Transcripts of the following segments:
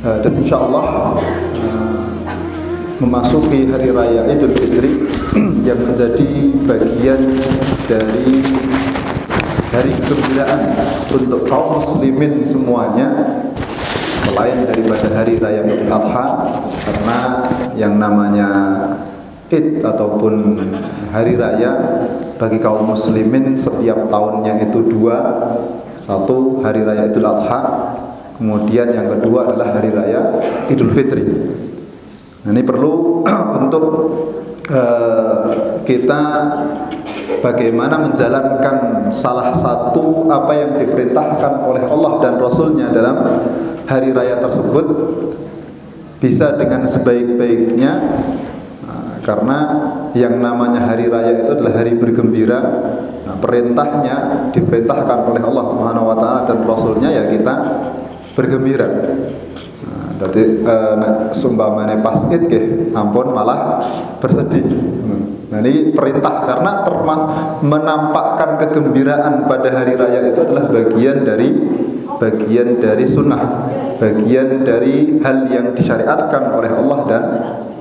Dan insya Allah memasuki hari raya Idul Fitri yang menjadi bagian dari hari kegembiraan untuk kaum muslimin semuanya, selain daripada hari raya Idul Adha, karena yang namanya Id ataupun hari raya bagi kaum muslimin setiap tahunnya itu dua. Satu, hari raya Idul Adha, kemudian yang kedua adalah hari raya Idul Fitri. Nah, ini perlu untuk kita bagaimana menjalankan salah satu apa yang diperintahkan oleh Allah dan Rasulnya dalam hari raya tersebut bisa dengan sebaik-baiknya. Karena yang namanya hari raya itu adalah hari bergembira. Nah, perintahnya diperintahkan oleh Allah Subhanahu wa taala dan Rasulnya ya kita bergembira. Jadi sumpamane pas Id nggih ampun malah bersedih. Nah, ini perintah karena menampakkan kegembiraan pada hari raya itu adalah bagian dari sunnah, bagian dari hal yang disyariatkan oleh Allah dan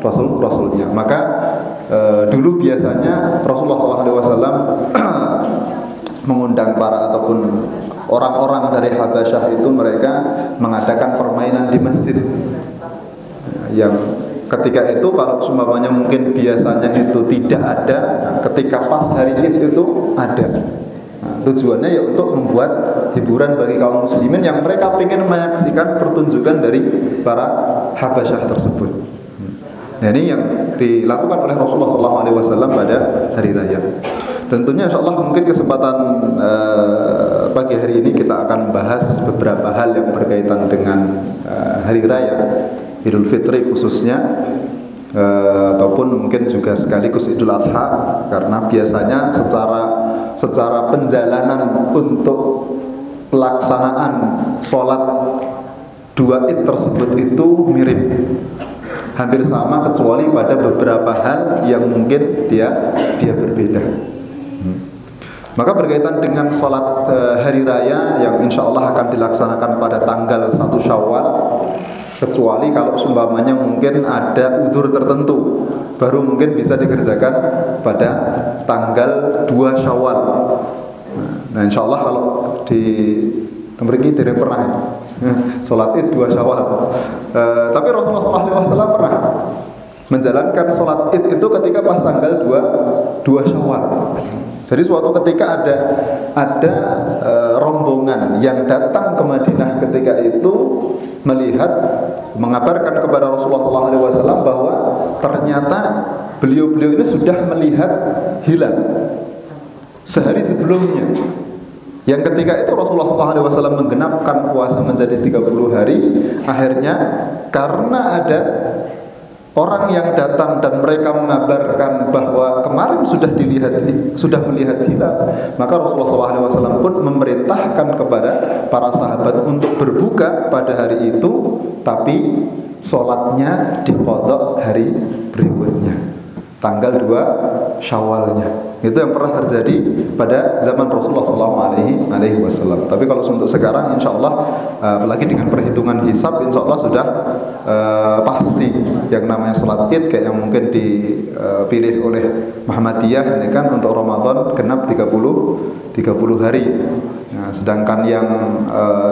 Rasulnya. Maka dulu biasanya Rasulullah SAW mengundang para ataupun orang-orang dari Habasyah itu, mereka mengadakan permainan di masjid. Yang ketika itu kalau seumpamanya mungkin biasanya itu tidak ada, ketika pas hari Id itu ada. Tujuannya ya untuk membuat hiburan bagi kaum muslimin yang mereka ingin menyaksikan pertunjukan dari para Habasyah tersebut. Nah, ini yang dilakukan oleh Rasulullah SAW pada hari raya. Tentunya insya Allah mungkin kesempatan pagi hari ini kita akan membahas beberapa hal yang berkaitan dengan hari raya Idul Fitri khususnya, ataupun mungkin juga sekaligus Idul Adha, karena biasanya secara penjalanan untuk pelaksanaan sholat dua Id tersebut itu mirip, hampir sama, kecuali pada beberapa hal yang mungkin dia berbeda. Maka berkaitan dengan sholat hari raya yang insya Allah akan dilaksanakan pada tanggal 1 Syawal, kecuali kalau seumpamanya mungkin ada udzur tertentu, baru mungkin bisa dikerjakan pada tanggal 2 Syawal. Nah, insya Allah kalau di tempat tidak pernah sholat Id 2 Syawal. Tapi Rasulullah SAW pernah menjalankan sholat Id itu ketika pas tanggal 2 Syawal. Jadi suatu ketika ada rombongan yang datang ke Madinah ketika itu melihat, mengabarkan kepada Rasulullah SAW bahwa ternyata beliau-beliau ini sudah melihat hilal sehari sebelumnya. Yang ketika itu Rasulullah SAW menggenapkan puasa menjadi 30 hari. Akhirnya karena ada orang yang datang dan mereka mengabarkan bahwa kemarin sudah melihat hilal, maka Rasulullah SAW pun memerintahkan kepada para sahabat untuk berbuka pada hari itu, tapi sholatnya diqadha hari berikutnya, tanggal 2 Syawalnya. Itu yang pernah terjadi pada zaman Rasulullah SAW. Tapi kalau untuk sekarang, insya Allah, apalagi dengan perhitungan hisab, insya Allah sudah pasti yang namanya sholat Id kayak yang mungkin dipilih oleh Muhammadiyah ini kan untuk Ramadan genap 30 hari. Nah, sedangkan yang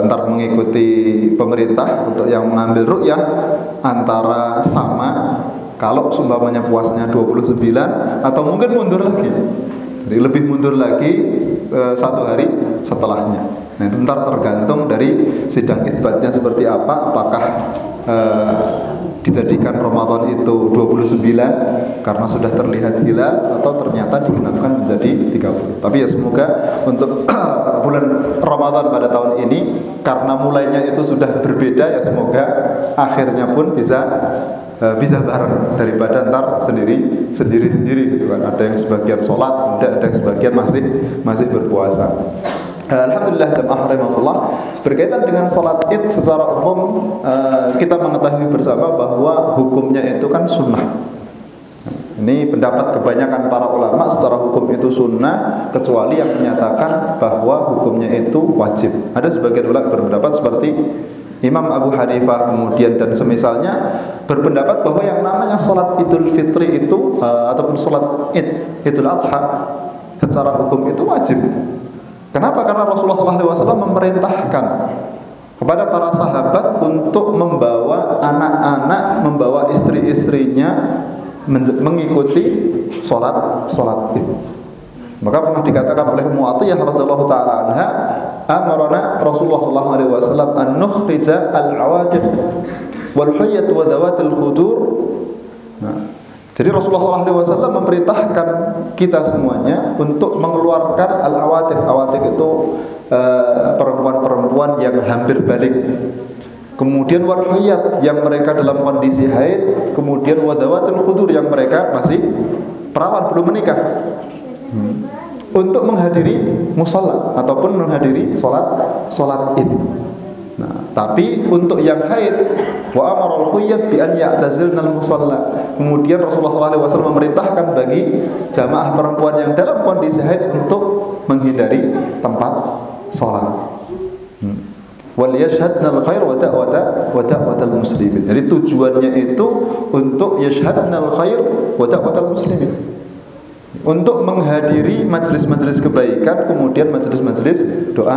ntar mengikuti pemerintah untuk yang mengambil ru'yah antara sama, kalau seumpamanya puasanya 29 atau mungkin mundur lagi. Jadi lebih mundur lagi 1 hari setelahnya. Nah, itu ntar tergantung dari sidang isbatnya seperti apa, apakah dijadikan Ramadan itu 29 karena sudah terlihat hilal atau ternyata digenapkan menjadi 30. Tapi ya semoga untuk bulan Ramadan pada tahun ini karena mulainya itu sudah berbeda, ya semoga akhirnya pun bisa bareng daripada ntar sendiri gitu kan. Ada yang sebagian sholat, ada yang sebagian masih berpuasa. Alhamdulillah jamaah rahimahullah, berkaitan dengan sholat Id secara umum kita mengetahui bersama bahwa hukumnya itu kan sunnah. Ini pendapat kebanyakan para ulama, secara hukum itu sunnah, kecuali yang menyatakan bahwa hukumnya itu wajib. Ada sebagian ulama berpendapat seperti Imam Abu Hanifah kemudian dan semisalnya berpendapat bahwa yang namanya sholat Idul Fitri itu ataupun sholat Idul Adha secara hukum itu wajib. Kenapa? Karena Rasulullah SAW memerintahkan kepada para sahabat untuk membawa anak-anak, membawa istri-istrinya mengikuti sholat Id. Maka pernah dikatakan oleh Mu'atiyah radhiyallahu taala anha, amarna Rasulullah sallallahu alaihi wasallam an nukhrija al-awatib wal hayyat wa dhawatil khudur. Nah, jadi Rasulullah sallallahu alaihi wasallam memerintahkan kita semuanya untuk mengeluarkan al-awatib. Awatib itu perempuan-perempuan yang hampir balik. Kemudian wal hayyat yang mereka dalam kondisi haid, kemudian wa dhawatil khudur yang mereka masih perawan belum menikah. Untuk menghadiri musalla ataupun menghadiri sholat Id. Nah, tapi untuk yang haid, wa amarul khuyyat bi an ya'tazilna al-musalla. Kemudian Rasulullah SAW memerintahkan bagi jamaah perempuan yang dalam kondisi haid untuk menghindari tempat sholat. Wal yashhadna al-khair wa da'watal muslimin. Jadi tujuannya itu untuk yashhadna al-khair wa da'watal muslimin. Untuk menghadiri majelis-majelis kebaikan, kemudian majelis-majelis doa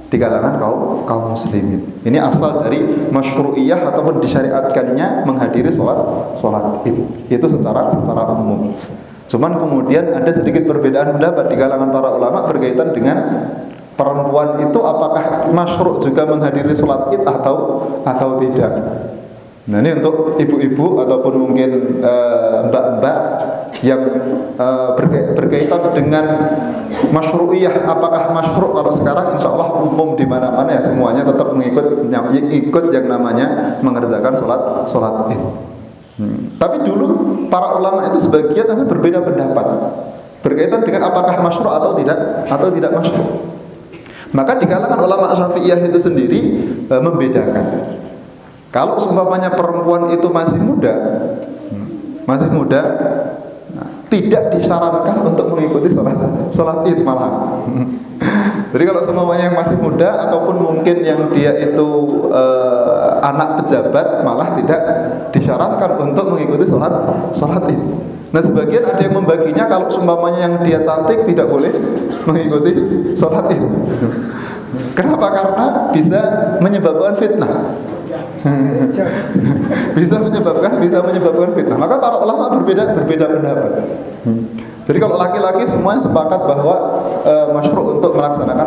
di kalangan kaum muslimin. Ini asal dari masyru'iyah ataupun disyariatkannya menghadiri sholat Id. Itu secara umum. Cuman kemudian ada sedikit perbedaan pendapat di kalangan para ulama berkaitan dengan perempuan itu apakah masyru' juga menghadiri sholat Id atau tidak. Nah, ini untuk ibu-ibu ataupun mungkin mbak-mbak yang berkaitan dengan masyru'iyah, apakah masyru' kalau sekarang insya Allah umum di mana-mana ya semuanya tetap ikut yang namanya mengerjakan sholat Id. Tapi dulu para ulama itu sebagian ada berbeda pendapat berkaitan dengan apakah masyru' atau tidak masyru'. Maka di kalangan ulama Syafi'iyah itu sendiri membedakan. Kalau seumpamanya perempuan itu masih muda, nah, tidak disarankan untuk mengikuti sholat Id malah. Jadi kalau seumpamanya yang masih muda ataupun mungkin yang dia itu anak pejabat, malah tidak disarankan untuk mengikuti sholat Id. Nah, sebagian ada yang membaginya kalau seumpamanya yang dia cantik tidak boleh mengikuti sholat Id. Kenapa? Karena bisa menyebabkan fitnah. bisa menyebabkan fitnah. Maka para ulama berbeda pendapat. Jadi kalau laki-laki semuanya sepakat bahwa masyru' untuk melaksanakan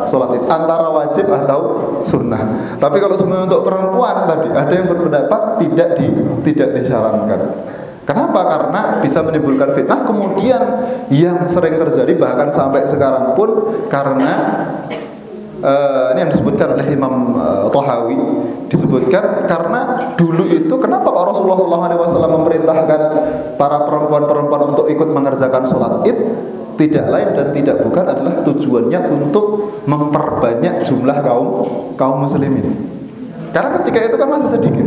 sholat Id antara wajib atau sunnah. Tapi kalau semuanya untuk perempuan tadi ada yang berpendapat tidak disarankan. Kenapa? Karena bisa menimbulkan fitnah. Kemudian yang sering terjadi bahkan sampai sekarang pun karena ini yang disebutkan oleh Imam Tahawi, disebutkan karena dulu itu kenapa Rasulullah SAW memerintahkan para perempuan-perempuan untuk ikut mengerjakan sholat Id, tidak lain dan tidak bukan adalah tujuannya untuk memperbanyak jumlah kaum muslimin. Karena ketika itu kan masih sedikit.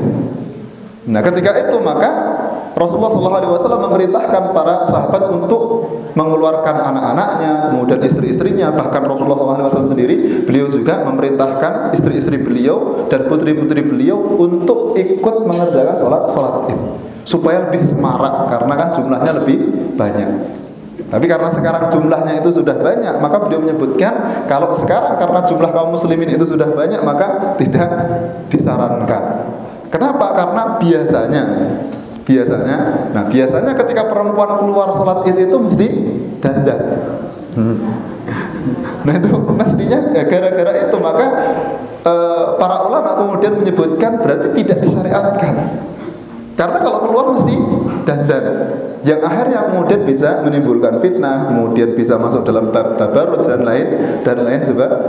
Nah, ketika itu maka Rasulullah SAW memerintahkan para sahabat untuk mengeluarkan anak-anaknya, kemudian istri-istrinya. Bahkan Rasulullah SAW sendiri, beliau juga memerintahkan istri-istri beliau dan putri-putri beliau untuk ikut mengerjakan sholat Id supaya lebih semarak, karena kan jumlahnya lebih banyak. Tapi karena sekarang jumlahnya itu sudah banyak, maka beliau menyebutkan kalau sekarang karena jumlah kaum muslimin itu sudah banyak, maka tidak disarankan. Kenapa? Karena biasanya ketika perempuan keluar sholat Id itu mesti dandan. Nah, itu mestinya gara-gara itu maka para ulama kemudian menyebutkan berarti tidak disyariatkan. Karena kalau keluar mesti dandan, yang akhirnya kemudian bisa menimbulkan fitnah, kemudian bisa masuk dalam bab tabarruj dan lain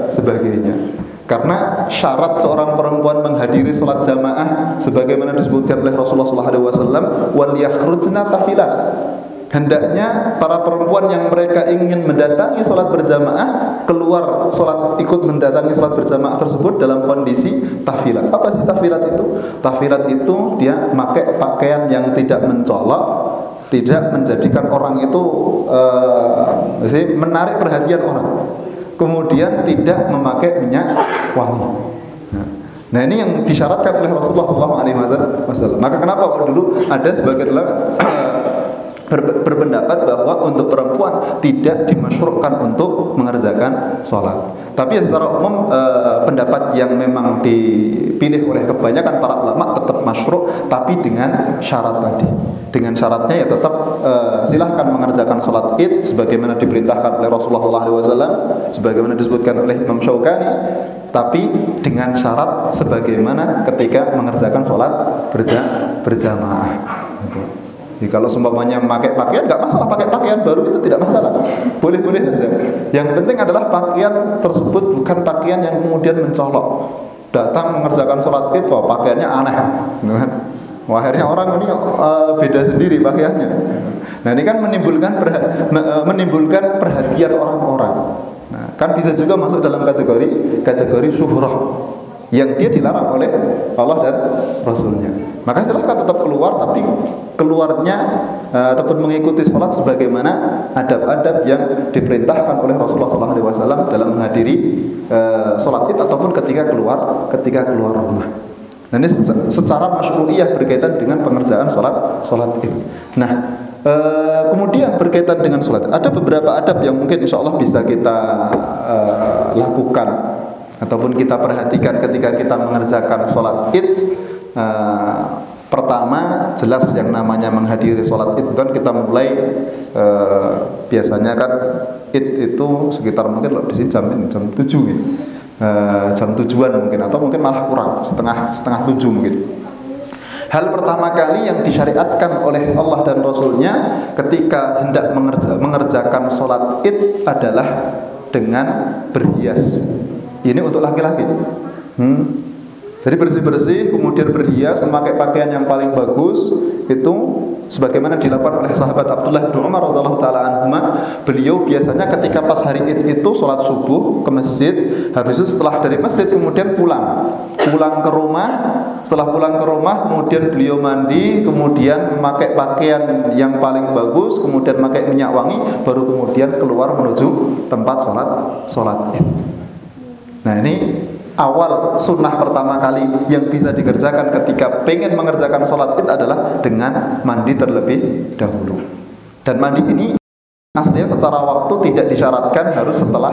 sebagainya. Karena syarat seorang perempuan menghadiri sholat jamaah sebagaimana disebutkan oleh Rasulullah SAW, wal yakhrujna tafilat. Hendaknya para perempuan yang mereka ingin mendatangi sholat berjamaah keluar ikut mendatangi sholat berjamaah tersebut dalam kondisi tafilat. Apa sih tafilat itu? Tafilat itu dia pakai pakaian yang tidak mencolok, tidak menjadikan orang itu menarik perhatian orang. Kemudian tidak memakai minyak wangi. Nah, Nah ini yang disyaratkan oleh Rasulullah SAW. Maka kenapa kalau dulu ada sebagian ulama berpendapat bahwa untuk perempuan tidak dimasyruhkan untuk mengerjakan sholat. Tapi secara umum pendapat yang memang dipilih oleh kebanyakan para ulama tetap masyruh, tapi dengan syarat tadi. Dengan syaratnya ya tetap silahkan mengerjakan sholat id sebagaimana diperintahkan oleh Rasulullah SAW, sebagaimana disebutkan oleh Imam Syaukani, tapi dengan syarat sebagaimana ketika mengerjakan sholat berjamaah. Jadi kalau seumpamanya memakai pakaian, nggak masalah, pakai pakaian baru itu tidak masalah, boleh-boleh saja. Yang penting adalah pakaian tersebut bukan pakaian yang kemudian mencolok. Datang mengerjakan sholat id, wah pakaiannya aneh, wah akhirnya orang ini beda sendiri pakaiannya. Nah ini kan menimbulkan perhatian orang-orang. Nah, kan bisa juga masuk dalam kategori syuhrah yang dia dilarang oleh Allah dan Rasulnya. Maka silahkan tetap keluar, tapi keluarnya ataupun mengikuti sholat sebagaimana adab-adab yang diperintahkan oleh Rasulullah SAW dalam menghadiri sholat id ataupun ketika keluar rumah. Nah ini secara masyru'iyah berkaitan dengan pengerjaan sholat id. Nah kemudian berkaitan dengan sholat, ada beberapa adab yang mungkin insya Allah bisa kita lakukan ataupun kita perhatikan ketika kita mengerjakan sholat id. Pertama, jelas yang namanya menghadiri sholat id kan kita mulai biasanya kan id itu sekitar mungkin loh di sini jam 7 gitu. Jam 7-an mungkin, atau mungkin malah kurang, setengah 7 mungkin. Hal pertama kali yang disyariatkan oleh Allah dan Rasulnya ketika hendak mengerjakan sholat id adalah dengan berhias. Ini untuk laki-laki. Jadi bersih-bersih, kemudian berhias, memakai pakaian yang paling bagus, itu sebagaimana dilakukan oleh sahabat Abdullah bin Umar radhiyallahu taala anhuma. Beliau biasanya ketika pas hari id itu sholat subuh ke masjid, habis itu setelah dari masjid kemudian pulang ke rumah. Setelah pulang ke rumah kemudian beliau mandi, kemudian memakai pakaian yang paling bagus, kemudian memakai minyak wangi, baru kemudian keluar menuju tempat sholat id. Nah ini awal sunnah pertama kali yang bisa dikerjakan ketika pengen mengerjakan sholat id adalah dengan mandi terlebih dahulu. Dan mandi ini aslinya secara waktu tidak disyaratkan harus setelah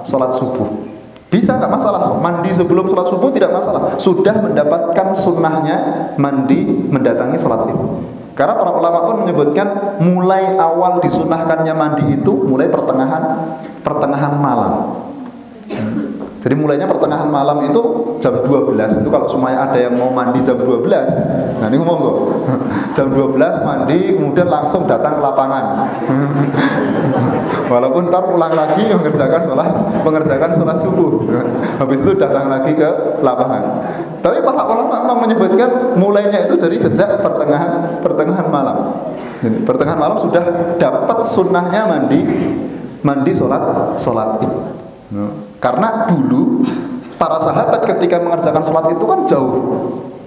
sholat subuh. Bisa nggak masalah, mandi sebelum sholat subuh tidak masalah. Sudah mendapatkan sunnahnya mandi mendatangi sholat id. Karena para ulama pun menyebutkan mulai awal disunahkannya mandi itu mulai pertengahan malam. Jadi mulainya pertengahan malam itu jam 12. Itu kalau semuanya ada yang mau mandi jam 12. Nah ini monggo. Jam 12 mandi, kemudian langsung datang ke lapangan. Walaupun ntar pulang lagi mengerjakan sholat subuh. Habis itu datang lagi ke lapangan. Tapi para ulama memang menyebutkan mulainya itu dari sejak pertengahan malam. Jadi pertengahan malam sudah dapat sunnahnya mandi sholat id. Karena dulu para sahabat ketika mengerjakan sholat itu kan jauh.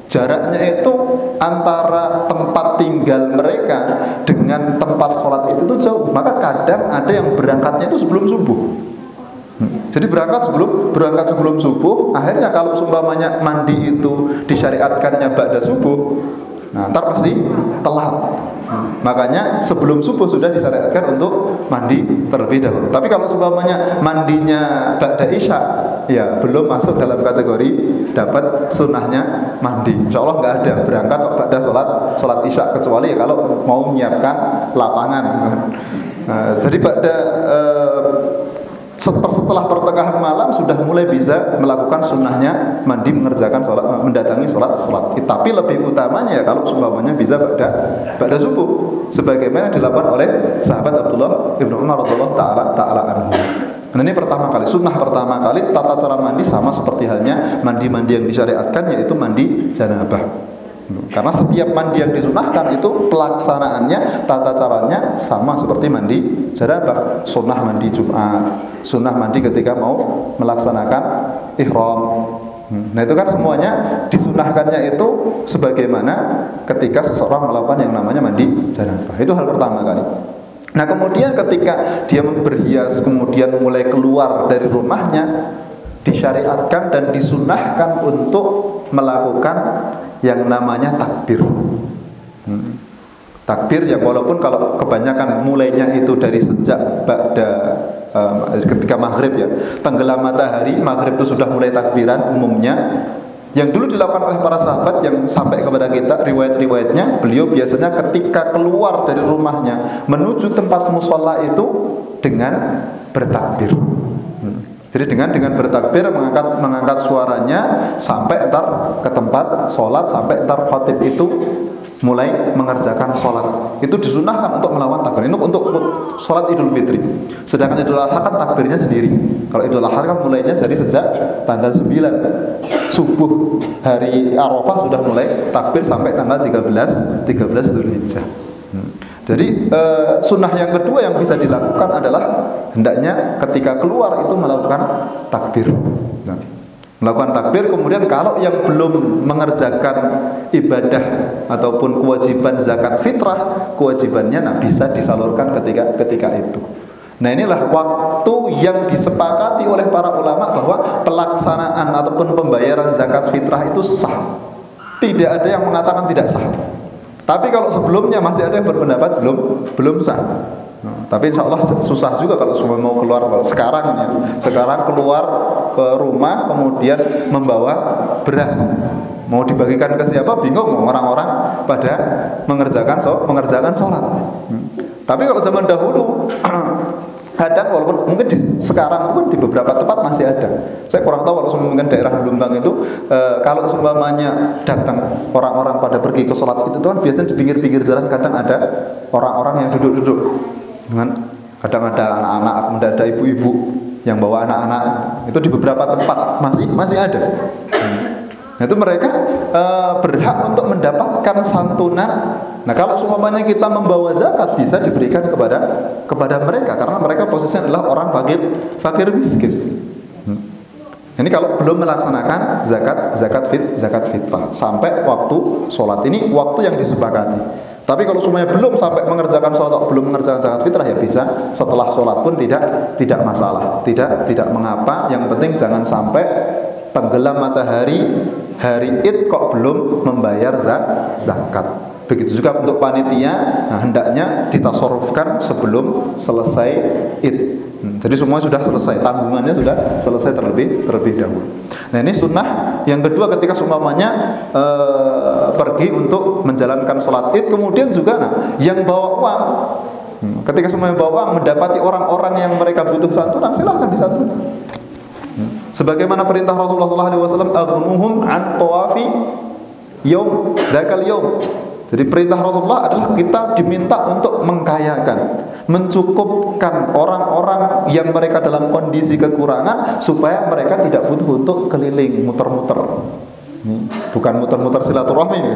Jaraknya itu antara tempat tinggal mereka dengan tempat sholat itu jauh. Maka kadang ada yang berangkatnya itu sebelum subuh. Jadi berangkat sebelum subuh. Akhirnya kalau seumpamanya mandi itu disyariatkannya ba'da subuh, nah ntar pasti telat. Makanya sebelum subuh sudah disyariatkan untuk mandi terlebih dahulu. Tapi kalau seumpamanya mandinya ba'da isya, ya belum masuk dalam kategori dapat sunnahnya mandi. Insya Allah nggak ada berangkat ba'da sholat isya, kecuali ya kalau mau menyiapkan lapangan. Jadi ba'da setelah pertengahan malam sudah mulai bisa melakukan sunnahnya mandi mendatangi sholat. Tapi lebih utamanya ya kalau seumpamanya bisa pada subuh, sebagaimana dilakukan oleh sahabat Abdullah bin Umar radhiyallahu taala anhu. Nah ini pertama kali, sunnah pertama kali tata cara mandi sama seperti halnya mandi yang disyariatkan, yaitu mandi janabah. Karena setiap mandi yang disunahkan itu pelaksanaannya, tata caranya sama seperti mandi janabah. Sunnah mandi Jumat, sunnah mandi ketika mau melaksanakan ihram. Nah itu kan semuanya disunahkannya itu sebagaimana ketika seseorang melakukan yang namanya mandi janabah. Itu hal pertama kali. Nah kemudian ketika dia berhias, kemudian mulai keluar dari rumahnya, disyariatkan dan disunnahkan untuk melakukan yang namanya takbir. Takbir yang walaupun kalau kebanyakan mulainya itu dari sejak ketika maghrib ya, tenggelam matahari, maghrib itu sudah mulai takbiran umumnya. Yang dulu dilakukan oleh para sahabat yang sampai kepada kita riwayat-riwayatnya, beliau biasanya ketika keluar dari rumahnya menuju tempat musholla itu dengan bertakbir. Jadi dengan bertakbir mengangkat suaranya sampai entar ke tempat sholat, sampai entar khatib itu mulai mengerjakan sholat. Itu disunahkan untuk melawan takbir. Ini untuk sholat Idul Fitri. Sedangkan Idul Adha kan takbirnya sendiri. Kalau Idul Adha kan mulainya dari sejak tanggal 9 subuh hari Arafah sudah mulai takbir sampai tanggal 13 Dzulhijjah. Jadi sunnah yang kedua yang bisa dilakukan adalah hendaknya ketika keluar itu melakukan takbir. Melakukan takbir, kemudian kalau yang belum mengerjakan ibadah ataupun kewajiban zakat fitrah, kewajibannya bisa disalurkan ketika itu. Nah, inilah waktu yang disepakati oleh para ulama bahwa pelaksanaan ataupun pembayaran zakat fitrah itu sah. Tidak ada yang mengatakan tidak sah. Tapi kalau sebelumnya masih ada yang berpendapat belum sah. Tapi insya Allah susah juga kalau semua mau keluar. Kalau sekarang keluar ke rumah kemudian membawa beras, mau dibagikan ke siapa bingung, orang-orang pada mengerjakan sholat. Tapi kalau zaman dahulu kadang walaupun mungkin sekarang pun di beberapa tempat masih ada. Saya kurang tahu kalau mungkin daerah Blumbang itu kalau seumpamanya datang orang-orang pada pergi ke sholat itu kan biasanya di pinggir-pinggir jalan kadang ada orang-orang yang duduk-duduk. Kadang ada anak-anak, kemudian ada ibu-ibu yang bawa anak-anak. Itu di beberapa tempat masih ada. Itu mereka berhak untuk mendapatkan santunan. Nah, kalau seumpamanya kita membawa zakat bisa diberikan kepada mereka karena mereka posisinya adalah orang fakir miskin. Ini kalau belum melaksanakan zakat fitrah sampai waktu sholat, ini waktu yang disepakati. Tapi kalau semuanya belum sampai mengerjakan sholat atau belum mengerjakan zakat fitrah ya bisa setelah sholat pun tidak masalah, tidak mengapa. Yang penting jangan sampai tenggelam matahari hari Id kok belum membayar zakat. Begitu juga untuk panitia, hendaknya ditasarrufkan sebelum selesai Id. Jadi semua sudah selesai, tanggungannya sudah selesai terlebih dahulu. Nah, ini sunnah yang kedua ketika seumpamanya pergi untuk menjalankan sholat Id. Kemudian juga yang bawa uang, ketika semuanya bawa uang mendapati orang-orang yang mereka butuh santunan, silahkan disantunan. Sebagaimana perintah Rasulullah SAW, aghnuhum an tawafi yaum dzakal yaum. Jadi perintah Rasulullah adalah kita diminta untuk mengkayakan, mencukupkan orang-orang yang mereka dalam kondisi kekurangan supaya mereka tidak butuh untuk keliling muter-muter. Bukan muter-muter silaturahmi ini.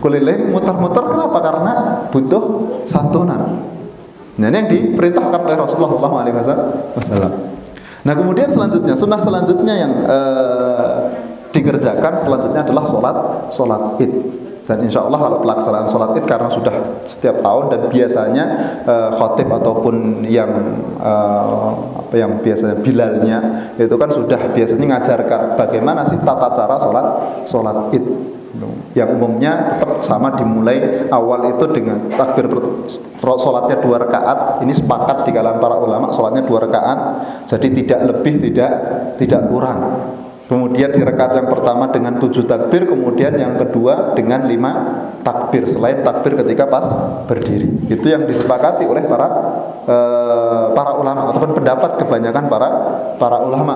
Keliling muter-muter kenapa? Karena butuh santunan. Nah, ini yang diperintahkan oleh Rasulullah SAW. Nah, kemudian selanjutnya, sunnah selanjutnya yang dikerjakan selanjutnya adalah sholat Id. Dan insya Allah kalau pelaksanaan sholat Id karena sudah setiap tahun dan biasanya khatib ataupun yang biasanya bilalnya itu kan sudah biasanya ngajarkan bagaimana sih tata cara sholat Id. Yang umumnya tetap sama, dimulai awal itu dengan takbir sholatnya 2 rakaat. Ini sepakat di kalangan para ulama sholatnya 2 rakaat, jadi tidak lebih tidak kurang. Kemudian di rakaat yang pertama dengan 7 takbir, kemudian yang kedua dengan 5 takbir selain takbir ketika pas berdiri. Itu yang disepakati oleh para ulama ataupun pendapat kebanyakan para ulama.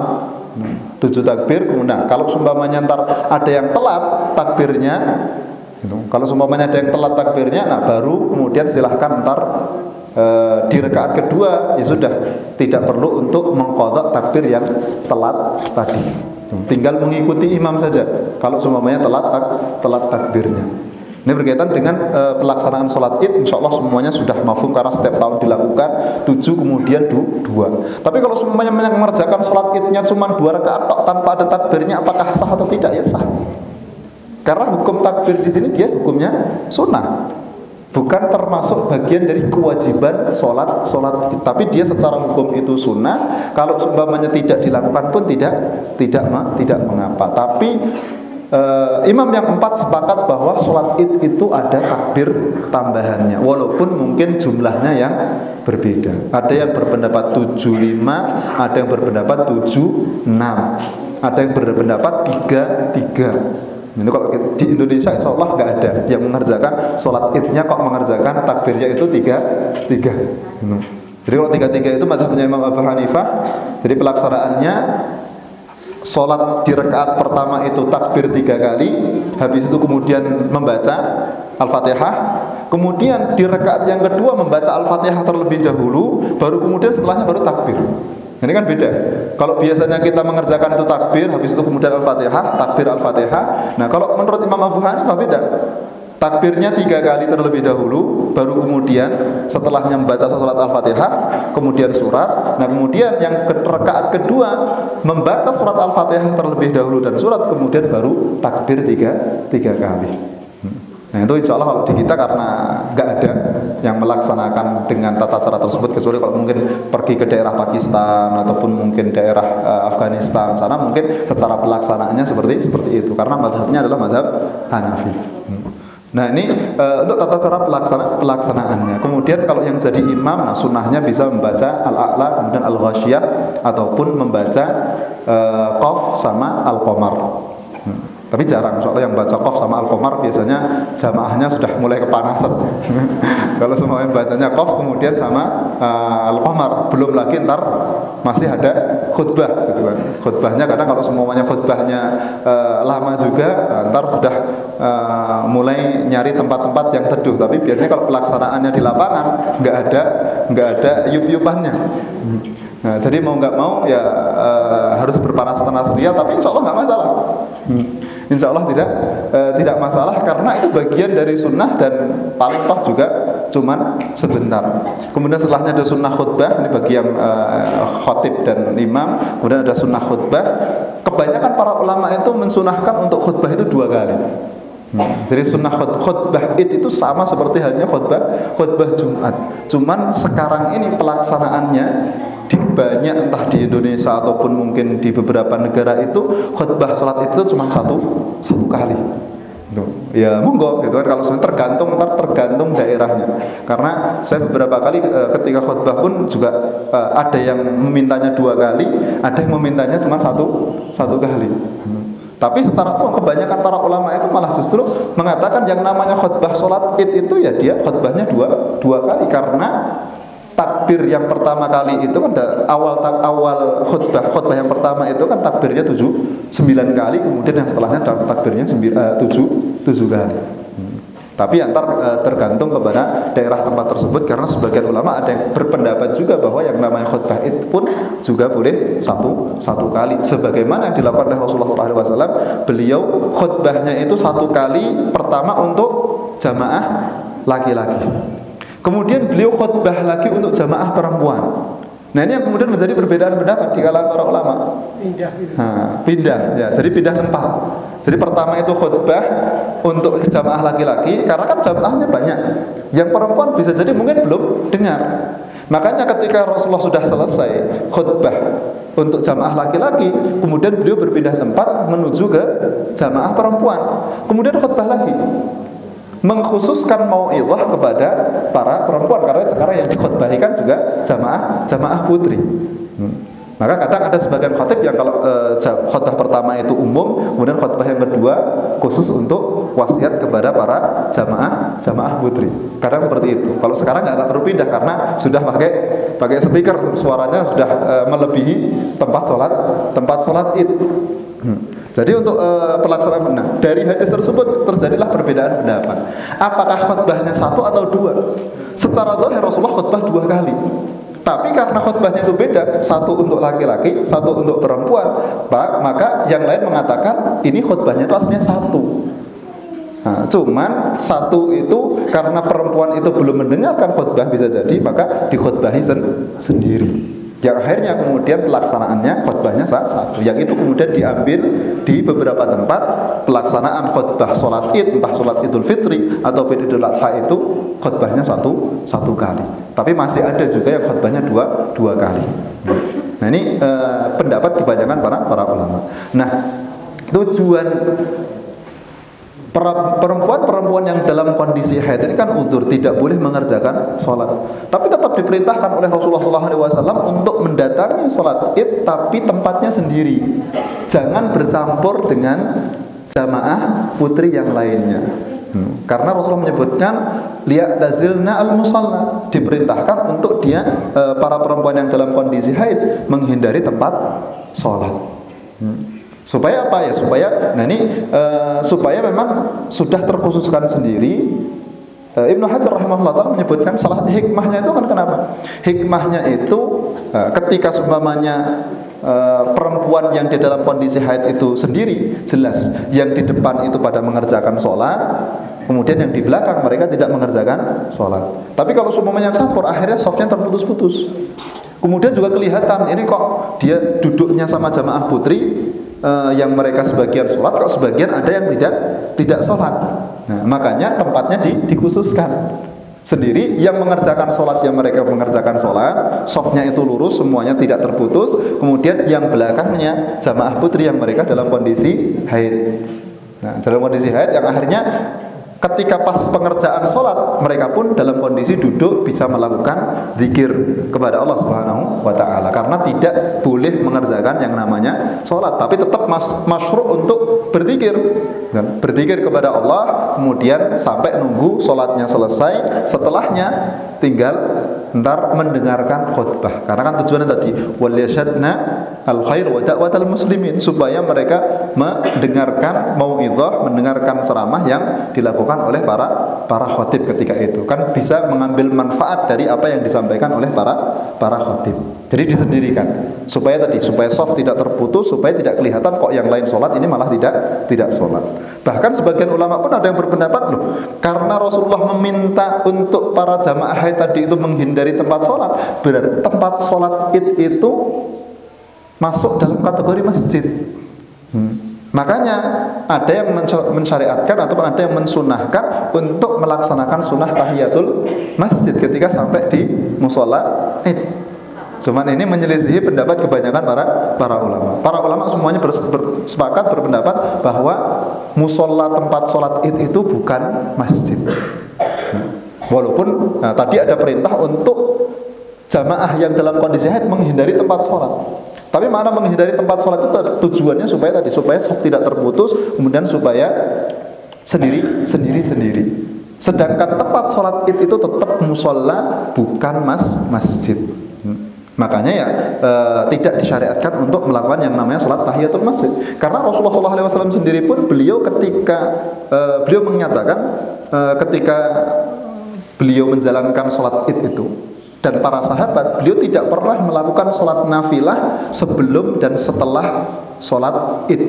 7 takbir, kemudian kalau seumpamanya ntar ada yang telat takbirnya, kalau seumpamanya ada yang telat takbirnya, baru kemudian silahkan ntar di rakaat kedua ya sudah tidak perlu untuk mengqadha takbir yang telat tadi. Tinggal mengikuti imam saja kalau semuanya telat takbirnya. Ini berkaitan dengan pelaksanaan sholat Id. Insya Allah semuanya sudah mafhum karena setiap tahun dilakukan 7 kemudian 2. Tapi kalau semuanya mengerjakan sholat Idnya cuma 2 rakaat tanpa ada takbirnya, apakah sah atau tidak? Ya sah. Karena hukum takbir di sini dia hukumnya sunnah. bukan termasuk bagian dari kewajiban sholat id. Tapi dia secara hukum itu sunnah. Kalau umpamanya tidak dilakukan pun tidak mengapa. Tapi imam yang 4 sepakat bahwa sholat id itu ada takbir tambahannya, walaupun mungkin jumlahnya yang berbeda. Ada yang berpendapat 75, ada yang berpendapat 76, ada yang berpendapat 33. Ini kalau di Indonesia insya Allah nggak ada yang mengerjakan sholat idnya kok mengerjakan takbirnya itu 33. Jadi kalau 33 itu mazhabnya Imam Abu Hanifah. Jadi pelaksanaannya sholat di rakaat pertama itu takbir 3 kali, habis itu kemudian membaca Al-Fatihah, kemudian di rakaat yang kedua membaca Al-Fatihah terlebih dahulu, baru kemudian setelahnya baru takbir. Ini kan beda. Kalau biasanya kita mengerjakan itu takbir, habis itu kemudian Al-Fatihah, takbir Al-Fatihah. Nah kalau menurut Imam Abu Hanifah beda. Takbirnya 3 kali terlebih dahulu, baru kemudian setelahnya membaca surat Al-Fatihah, kemudian surat. Nah kemudian yang rakaat kedua membaca surat Al-Fatihah terlebih dahulu dan surat, kemudian baru takbir 3 kali. Nah itu insya Allah kalau di kita karena nggak ada yang melaksanakan dengan tata cara tersebut, kecuali kalau mungkin pergi ke daerah Pakistan ataupun mungkin daerah Afghanistan sana, mungkin secara pelaksanaannya seperti itu, karena mazhabnya adalah mazhab Hanafi. Nah ini untuk tata cara pelaksanaannya. Kemudian kalau yang jadi imam, nah sunnahnya bisa membaca Al-A'la, kemudian Al-Ghasyiyah, ataupun membaca Qaf sama Al-Qamar. Tapi jarang, soalnya yang baca Qaf sama Al-Qamar biasanya jamaahnya sudah mulai kepanasan. Kalau semuanya bacanya Qaf kemudian sama Al-Qamar, belum lagi ntar masih ada khutbah gitu kan. Khutbahnya kadang kalau semuanya khutbahnya lama juga, ntar sudah mulai nyari tempat-tempat yang teduh. Tapi biasanya kalau pelaksanaannya di lapangan nggak ada yup-yupannya. Nah, jadi mau nggak mau ya harus berpanas-panas ria, tapi insya Allah nggak masalah. Insya Allah tidak masalah, karena itu bagian dari sunnah dan paling toh juga cuman sebentar. Kemudian setelahnya ada sunnah khutbah, ini bagi yang khotib dan imam. Kemudian ada sunnah khutbah. Kebanyakan para ulama itu mensunahkan untuk khutbah itu 2 kali. Jadi sunnah khutbah id itu sama seperti halnya khutbah Jumat. Cuman sekarang ini pelaksanaannya di banyak, entah di Indonesia ataupun mungkin di beberapa negara itu khutbah salat itu cuma satu kali. Ya monggo gitu kan, kalau sebenarnya tergantung daerahnya. Karena saya beberapa kali ketika khutbah pun juga ada yang memintanya 2 kali, ada yang memintanya cuma satu kali. Tapi secara umum kebanyakan para ulama itu malah justru mengatakan yang namanya khutbah sholat id itu ya dia khutbahnya dua kali, karena takbir yang pertama kali itu kan awal khutbah yang pertama itu kan takbirnya 9 kali, kemudian yang setelahnya takbirnya 7 kali. Tapi antar tergantung kepada daerah tempat tersebut, karena sebagian ulama ada yang berpendapat juga bahwa yang namanya khutbah id pun juga boleh satu kali, sebagaimana yang dilakukan oleh Rasulullah SAW. Beliau khutbahnya itu 1 kali pertama untuk jamaah laki-laki, kemudian beliau khutbah lagi untuk jamaah perempuan. Nah ini yang kemudian menjadi perbedaan pendapat di kalangan para ulama. Pindah ya, jadi pindah tempat. Jadi pertama itu khutbah untuk jamaah laki-laki, karena kan jamaahnya banyak. Yang perempuan bisa jadi mungkin belum dengar. Makanya ketika Rasulullah sudah selesai khutbah untuk jamaah laki-laki, kemudian beliau berpindah tempat menuju ke jamaah perempuan, kemudian khutbah lagi, mengkhususkan mau'izah kepada para perempuan, karena sekarang yang dikhutbahkan juga jamaah putri. Maka kadang ada sebagian khatib yang kalau khutbah pertama itu umum, kemudian khutbah yang kedua khusus untuk wasiat kepada para jamaah putri. Kadang seperti itu. Kalau sekarang nggak perlu pindah karena sudah pakai speaker, suaranya sudah melebihi tempat sholat id. Jadi untuk pelaksanaan benar dari hadis tersebut terjadilah perbedaan pendapat. Apakah khutbahnya 1 atau 2? Secara zahir Rasulullah khutbah 2 kali. Tapi karena khutbahnya itu beda, 1 untuk laki-laki, 1 untuk perempuan, maka yang lain mengatakan ini khutbahnya itu aslinya 1. Nah, cuman 1 itu karena perempuan itu belum mendengarkan khutbah bisa jadi, maka dikhutbahi sendiri. Yang akhirnya kemudian pelaksanaannya khutbahnya satu. Yang itu kemudian diambil di beberapa tempat pelaksanaan khutbah sholat id, entah sholat idul fitri atau idul adha itu khutbahnya satu kali. Tapi masih ada juga yang khutbahnya dua kali. Nah ini pendapat kebanyakan para ulama. Nah tujuan perempuan yang dalam kondisi haid ini kan uzur, tidak boleh mengerjakan sholat, tapi tetap diperintahkan oleh Rasulullah SAW untuk mendatangi sholat id, tapi tempatnya sendiri, jangan bercampur dengan jamaah putri yang lainnya. Karena Rasulullah menyebutkan liya'tazilna al-musalla, diperintahkan untuk dia para perempuan yang dalam kondisi haid menghindari tempat sholat. Supaya apa ya? Supaya memang sudah terkhususkan sendiri. Ibnu Hajar rahimahullah ta'ala menyebutkan salah hikmahnya itu kan kenapa? Hikmahnya itu ketika seumpamanya perempuan yang di dalam kondisi haid itu sendiri, jelas yang di depan itu pada mengerjakan sholat, kemudian yang di belakang mereka tidak mengerjakan sholat. Tapi kalau seumpamanya campur, akhirnya softnya terputus-putus. Kemudian juga kelihatan ini kok dia duduknya sama jamaah putri, yang mereka sebagian sholat, kok sebagian ada yang tidak sholat. Nah, makanya tempatnya dikhususkan sendiri. Yang mengerjakan sholat, yang mereka mengerjakan sholat, softnya itu lurus, semuanya tidak terputus. Kemudian yang belakangnya jamaah putri yang mereka dalam kondisi haid. Nah, dalam kondisi haid yang akhirnya ketika pas pengerjaan sholat, mereka pun dalam kondisi duduk bisa melakukan zikir kepada Allah Subhanahu wa ta'ala. Karena tidak boleh mengerjakan yang namanya sholat, tapi tetap masyru' untuk berzikir. Dan berzikir kepada Allah, kemudian sampai nunggu sholatnya selesai. Setelahnya tinggal ntar mendengarkan khutbah. Karena kan tujuannya tadi wal yashadna al khair wa da'watal muslimin, supaya mereka mendengarkan mau'izah, mendengarkan ceramah yang dilakukan oleh para khatib ketika itu. Kan bisa mengambil manfaat dari apa yang disampaikan oleh para khatib. Jadi disendirikan supaya soft tidak terputus, supaya tidak kelihatan kok yang lain sholat, ini malah tidak sholat. Bahkan sebagian ulama pun ada yang berpendapat loh, karena Rasulullah meminta untuk para jamaah haid tadi itu menghindari tempat sholat, berarti tempat sholat id itu masuk dalam kategori masjid. Makanya ada yang mensyariatkan ataupun ada yang mensunahkan untuk melaksanakan sunnah tahiyatul masjid ketika sampai di musola id. Cuman ini menyelisihi pendapat kebanyakan para ulama. Para ulama semuanya bersepakat berpendapat bahwa musola tempat sholat id itu bukan masjid. Walaupun tadi ada perintah untuk jamaah yang dalam kondisi haid menghindari tempat sholat. Tapi mana menghindari tempat sholat itu tujuannya supaya soft tidak terputus, kemudian supaya sendiri. Sedangkan tempat sholat id itu tetap musola, bukan masjid. Makanya ya tidak disyariatkan untuk melakukan yang namanya sholat tahiyatul masjid. Karena Rasulullah SAW sendiri pun beliau beliau menyatakan ketika beliau menjalankan sholat id itu dan para sahabat, beliau tidak pernah melakukan sholat nafilah sebelum dan setelah sholat id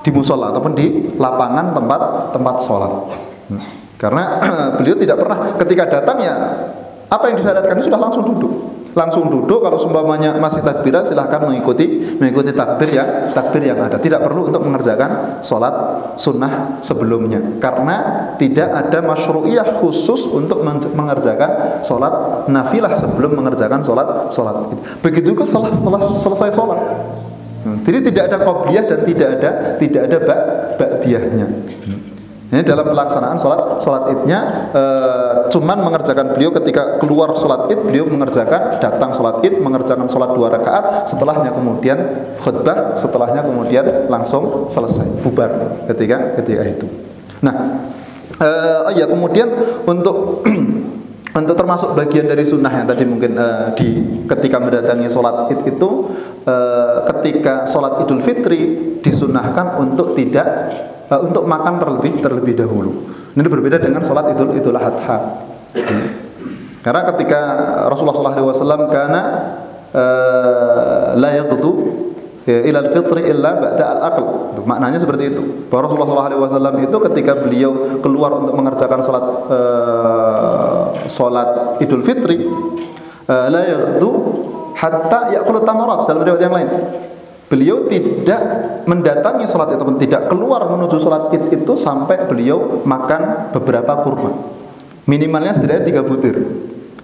di musola ataupun di lapangan tempat sholat. Karena beliau tidak pernah, ketika datang ya apa yang disyariatkan sudah langsung duduk. Kalau seumpamanya masih takbiran, silahkan mengikuti takbir yang ada. Tidak perlu untuk mengerjakan sholat sunnah sebelumnya, karena tidak ada masyru'iyah khusus untuk mengerjakan sholat nafilah sebelum mengerjakan sholat. Begitu juga setelah selesai sholat. Jadi tidak ada qobliyah dan tidak ada ba'diyahnya. Ini dalam pelaksanaan sholat idnya, cuman mengerjakan beliau ketika keluar sholat id, beliau datang sholat id, mengerjakan sholat 2 rakaat, setelahnya kemudian khutbah, setelahnya kemudian langsung selesai, bubar ketika itu. Nah, kemudian untuk termasuk bagian dari sunnah yang tadi mungkin ketika mendatangi sholat id itu, ketika sholat idul fitri disunnahkan untuk untuk makan terlebih dahulu. Ini berbeda dengan sholat idul adha. Karena ketika Rasulullah SAW karena la yaqdu ila al-fitri illa ba'da al-aql. Maknanya seperti itu. Bahwa Rasulullah SAW itu ketika beliau keluar untuk mengerjakan sholat idul fitri, la yaqdu hatta ya'kulu tamarat, dalam riwayat yang lain. Beliau tidak mendatangi sholat Id, tidak keluar menuju sholat Id itu sampai beliau makan beberapa kurma. Minimalnya setidaknya 3 butir.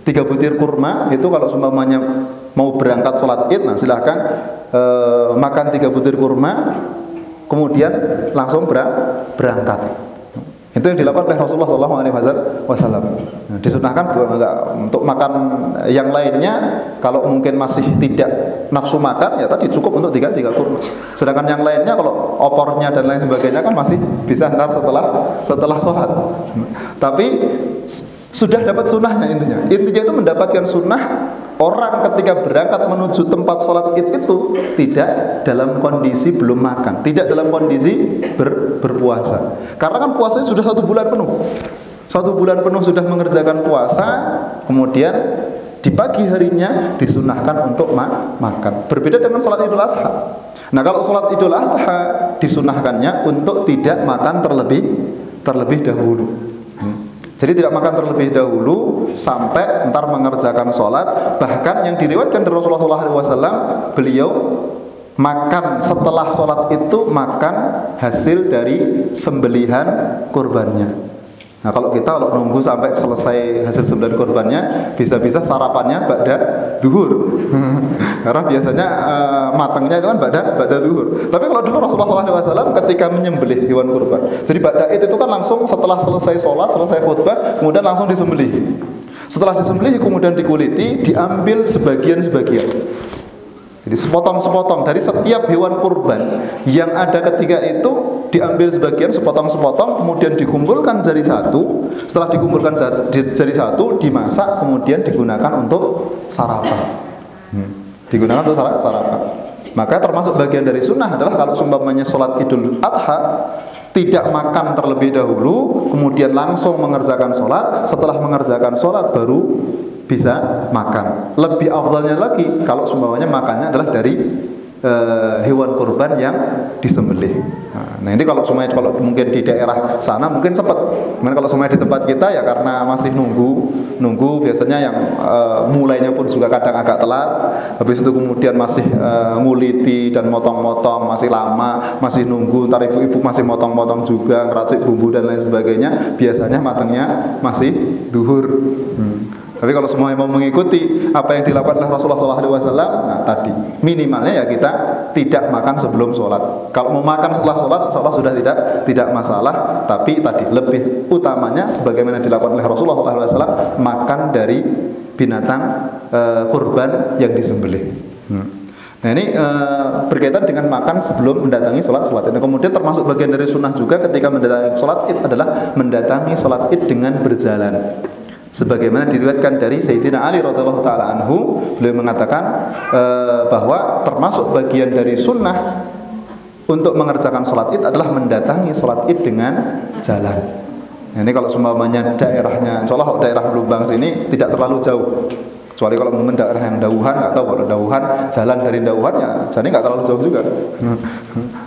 3 butir kurma itu kalau seumpamanya mau berangkat sholat Id, nah silahkan makan 3 butir kurma, kemudian langsung berangkat. Itu yang dilakukan oleh Rasulullah SAW. Nah, disunahkan untuk makan yang lainnya, kalau mungkin masih tidak nafsu makan, ya tadi cukup untuk 3 kurma. Sedangkan yang lainnya kalau opornya dan lain sebagainya kan masih bisa ntar setelah sholat. Tapi sudah dapat sunnahnya intinya. Intinya itu mendapatkan sunnah. Orang ketika berangkat menuju tempat sholat Id itu tidak dalam kondisi belum makan, tidak dalam kondisi berpuasa. Karena kan puasanya sudah 1 bulan penuh. 1 bulan penuh sudah mengerjakan puasa, kemudian di pagi harinya disunahkan untuk makan. Berbeda dengan sholat Idul Adha. Nah, kalau sholat Idul Adha disunahkannya untuk tidak makan terlebih dahulu. Jadi tidak makan terlebih dahulu sampai ntar mengerjakan sholat. Bahkan yang diriwayatkan dari Rasulullah SAW, beliau makan setelah sholat itu makan hasil dari sembelihan kurbannya. Nah, kalau nunggu sampai selesai hasil sembelihan kurbannya, bisa-bisa sarapannya ba'da zuhur. Karena biasanya matangnya itu kan ba'da zuhur. Tapi kalau dulu Rasulullah SAW ketika menyembelih hewan kurban, jadi ba'da itu kan langsung setelah selesai sholat, selesai khutbah, kemudian langsung disembelih. Setelah disembelih kemudian dikuliti, diambil sebagian-sebagian. Jadi sepotong-sepotong dari setiap hewan kurban yang ada ketika itu, diambil sebagian sepotong-sepotong, kemudian dikumpulkan jadi satu. Setelah dikumpulkan jadi satu, dimasak, kemudian digunakan untuk sarapan. Digunakan untuk sarapan. Maka termasuk bagian dari sunnah adalah kalau seumpamanya sholat Idul Adha tidak makan terlebih dahulu, kemudian langsung mengerjakan sholat. Setelah mengerjakan sholat baru bisa makan. Lebih afdalnya lagi kalau seumpamanya makannya adalah dari hewan kurban yang disembelih. Nah, ini kalau mungkin di daerah sana mungkin cepat. Cuman kalau semuanya di tempat kita ya karena masih nunggu biasanya yang mulainya pun juga kadang agak telat. Habis itu kemudian masih nguliti dan motong-motong, masih lama, masih nunggu. Ntar ibu-ibu masih motong-motong juga, ngeracik bumbu dan lain sebagainya. Biasanya matangnya masih duhur. Tapi kalau semuanya mau mengikuti apa yang dilakukan oleh Rasulullah SAW, nah tadi minimalnya ya kita tidak makan sebelum sholat. Kalau mau makan setelah sholat, insya Allah sudah tidak masalah. Tapi tadi lebih utamanya, sebagaimana dilakukan oleh Rasulullah SAW, makan dari binatang kurban yang disembelih. Nah ini berkaitan dengan makan sebelum mendatangi sholat Id. Kemudian termasuk bagian dari sunnah juga ketika mendatangi sholat Id adalah mendatangi sholat Id dengan berjalan. Sebagaimana diriwayatkan dari Sayyidina Ali radhiyallahu taala anhu, beliau mengatakan bahwa termasuk bagian dari sunnah untuk mengerjakan sholat Id adalah mendatangi sholat Id dengan jalan. Nah, ini kalau semuanya daerahnya, insya Allah kalau daerah Lumbang sini tidak terlalu jauh. Kecuali kalau mungkin daerah yang Dauhan, nggak tahu kalau Dauhan, jalan dari Dauhan ya jadi nggak terlalu jauh juga.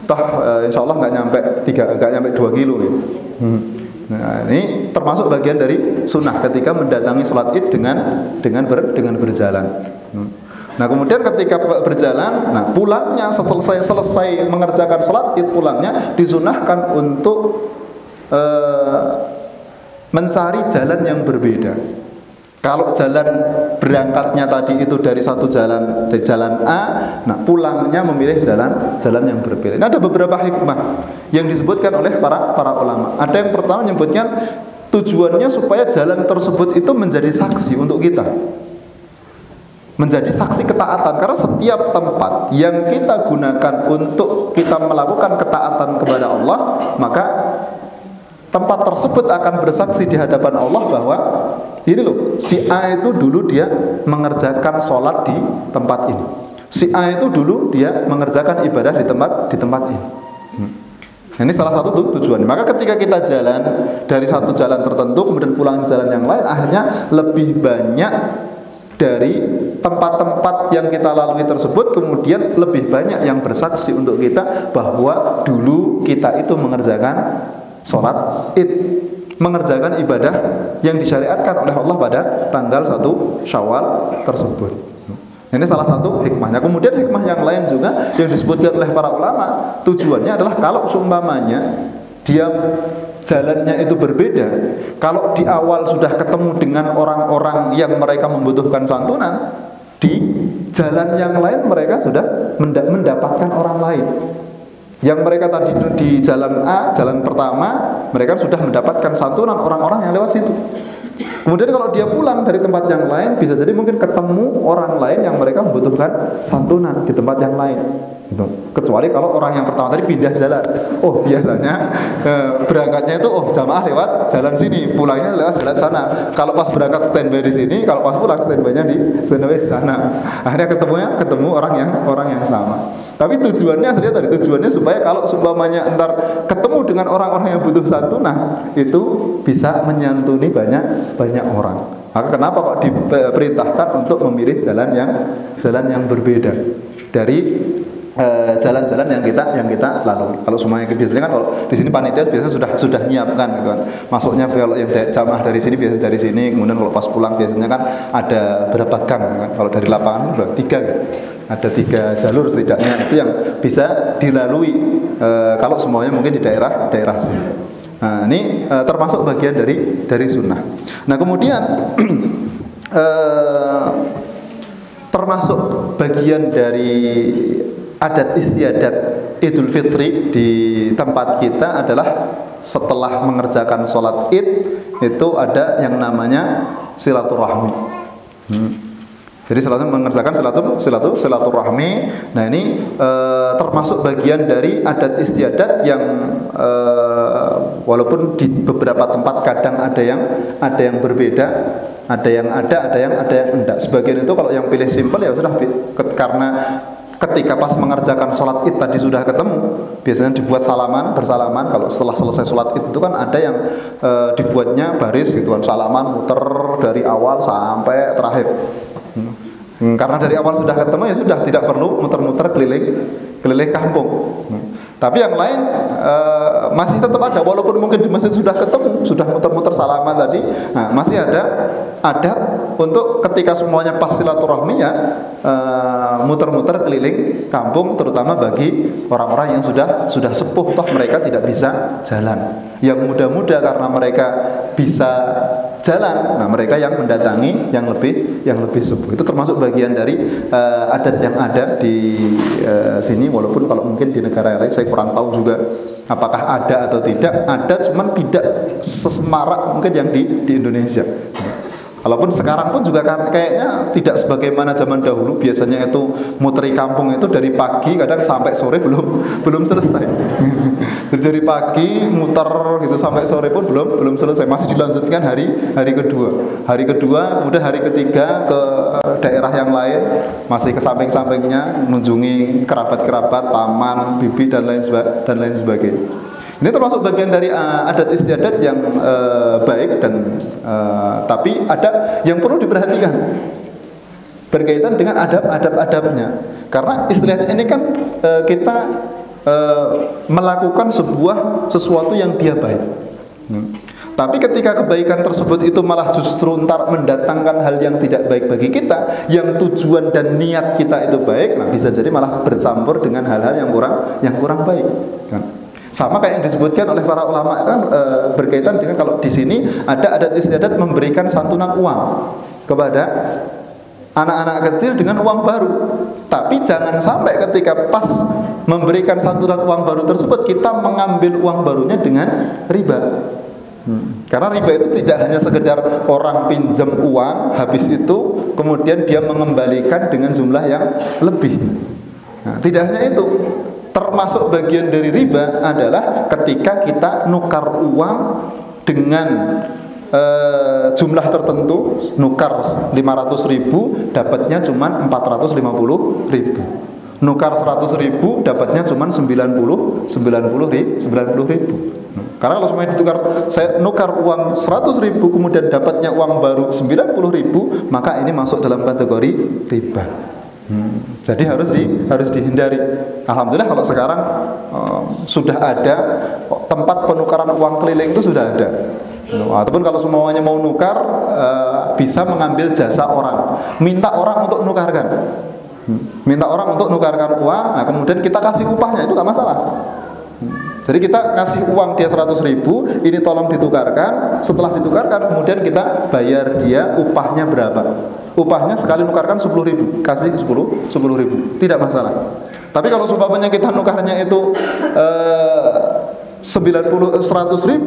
Toh insya Allah nggak nyampe 2 kilo gitu. Nah, ini termasuk bagian dari sunnah ketika mendatangi sholat Id dengan berjalan. Nah, kemudian ketika berjalan, nah pulangnya selesai mengerjakan sholat Id, pulangnya disunahkan untuk mencari jalan yang berbeda. Kalau jalan berangkatnya tadi itu dari jalan A, nah pulangnya memilih jalan yang berbeda. Ini ada beberapa hikmah yang disebutkan oleh para ulama. Ada yang pertama menyebutkan tujuannya supaya jalan tersebut itu menjadi saksi untuk kita, menjadi saksi ketaatan. Karena setiap tempat yang kita gunakan untuk kita melakukan ketaatan kepada Allah, maka tempat tersebut akan bersaksi di hadapan Allah bahwa ini loh, si A itu dulu dia mengerjakan sholat di tempat ini. Si A itu dulu dia mengerjakan ibadah di tempat ini. Ini salah satu tujuan. Maka ketika kita jalan dari satu jalan tertentu kemudian pulang di jalan yang lain, akhirnya lebih banyak dari tempat-tempat yang kita lalui tersebut, kemudian lebih banyak yang bersaksi untuk kita bahwa dulu kita itu mengerjakan sholat Id, mengerjakan ibadah yang disyariatkan oleh Allah pada tanggal 1 Syawal tersebut. Ini salah satu hikmahnya. Kemudian hikmah yang lain juga yang disebutkan oleh para ulama, tujuannya adalah kalau seumpamanya dia jalannya itu berbeda, kalau di awal sudah ketemu dengan orang-orang yang mereka membutuhkan santunan, di jalan yang lain mereka sudah mendapatkan orang lain. Yang mereka tadi di jalan A, jalan pertama, mereka sudah mendapatkan santunan orang-orang yang lewat situ. Kemudian kalau dia pulang dari tempat yang lain, bisa jadi mungkin ketemu orang lain yang mereka membutuhkan santunan di tempat yang lain. Gitu. Kecuali kalau orang yang pertama tadi pindah jalan. Oh, biasanya berangkatnya itu jamaah lewat jalan sini, pulangnya lewat jalan sana. Kalau pas berangkat standby di sini, kalau pas pulang standby-nya di sana. Akhirnya ketemu orang yang sama. Tapi tujuannya sebenarnya tadi tujuannya supaya kalau seumpamanya entar ketemu dengan orang-orang yang butuh santunan, itu bisa menyantuni banyak orang. Maka kenapa kok diperintahkan untuk memilih jalan yang berbeda dari jalan-jalan yang kita lalui. Kalau semuanya biasanya kan kalau di sini panitia biasanya sudah nyiapkan gitu kan. Masuknya kalau yang jamaah dari sini biasanya dari sini, kemudian kalau pas pulang biasanya kan ada berapa gang kan. Kalau dari lapangan udah 3 gitu. Ada 3 jalur setidaknya itu yang bisa dilalui kalau semuanya mungkin di daerah sini. Nah, ini termasuk bagian dari sunnah. Nah, kemudian termasuk bagian dari adat istiadat Idul Fitri di tempat kita adalah setelah mengerjakan sholat Id itu ada yang namanya silaturahmi. Jadi mengerjakan silaturahmi. Nah, ini termasuk bagian dari adat istiadat yang walaupun di beberapa tempat kadang ada yang berbeda, ada yang enggak. Sebagian itu kalau yang pilih simpel ya sudah, karena ketika pas mengerjakan sholat Id tadi sudah ketemu, biasanya dibuat bersalaman. Kalau setelah selesai sholat Id itu kan ada yang dibuatnya baris gitu kan, salaman muter dari awal sampai terakhir. Karena dari awal sudah ketemu ya sudah, tidak perlu muter-muter keliling kampung. Tapi yang lain masih tetap ada, walaupun mungkin di masjid sudah ketemu, sudah muter-muter salaman tadi. Nah, masih ada adat untuk ketika semuanya pas silaturahmi ya muter-muter keliling kampung, terutama bagi orang-orang yang sudah sepuh, toh mereka tidak bisa jalan. Yang muda-muda karena mereka bisa jalan, nah mereka yang mendatangi yang lebih sepuh. Itu termasuk bagian dari adat yang ada di sini, walaupun kalau mungkin di negara lain saya kurang tahu juga apakah ada atau tidak. Ada, cuman tidak sesemarak mungkin yang di Indonesia. Walaupun sekarang pun juga kan kayaknya tidak sebagaimana zaman dahulu. Biasanya itu muteri kampung itu dari pagi kadang sampai sore belum selesai. Dari pagi muter gitu sampai sore pun belum selesai. Masih dilanjutkan hari kedua, kemudian hari ketiga ke daerah yang lain, masih ke samping-sampingnya mengunjungi kerabat-kerabat, paman, bibi dan lain sebagainya. Ini termasuk bagian dari adat istiadat yang baik dan tapi ada yang perlu diperhatikan berkaitan dengan adab-adabnya. Karena istiadat ini kan kita melakukan sesuatu yang dia baik. Tapi ketika kebaikan tersebut itu malah justru ntar mendatangkan hal yang tidak baik bagi kita, yang tujuan dan niat kita itu baik, nah bisa jadi malah bercampur dengan hal-hal yang kurang baik. Sama kayak yang disebutkan oleh para ulama kan berkaitan dengan kalau di sini ada adat istiadat memberikan santunan uang kepada anak-anak kecil dengan uang baru. Tapi jangan sampai ketika pas memberikan santunan uang baru tersebut kita mengambil uang barunya dengan riba. Karena riba itu tidak hanya sekedar orang pinjam uang, habis itu kemudian dia mengembalikan dengan jumlah yang lebih. Nah, tidak hanya itu, termasuk bagian dari riba adalah ketika kita nukar uang dengan jumlah tertentu, nukar 500.000 dapatnya cuma 450.000. Nukar 100.000 dapatnya cuma 90.000. Karena kalau semuanya ditukar, saya nukar uang 100.000 kemudian dapatnya uang baru 90.000, maka ini masuk dalam kategori riba. Jadi harus dihindari. Alhamdulillah kalau sekarang sudah ada tempat penukaran uang keliling itu sudah ada. Ataupun kalau semuanya mau nukar, bisa mengambil jasa orang, minta orang untuk nukarkan, minta orang untuk nukarkan uang. Nah kemudian kita kasih upahnya, itu nggak masalah. Jadi kita kasih uang dia 100.000, ini tolong ditukarkan. Setelah ditukarkan kemudian kita bayar dia upahnya berapa. Upahnya sekali nukarkan 10.000, kasih 10.000, tidak masalah. Tapi kalau seumpamanya kita nukarnya itu 100.000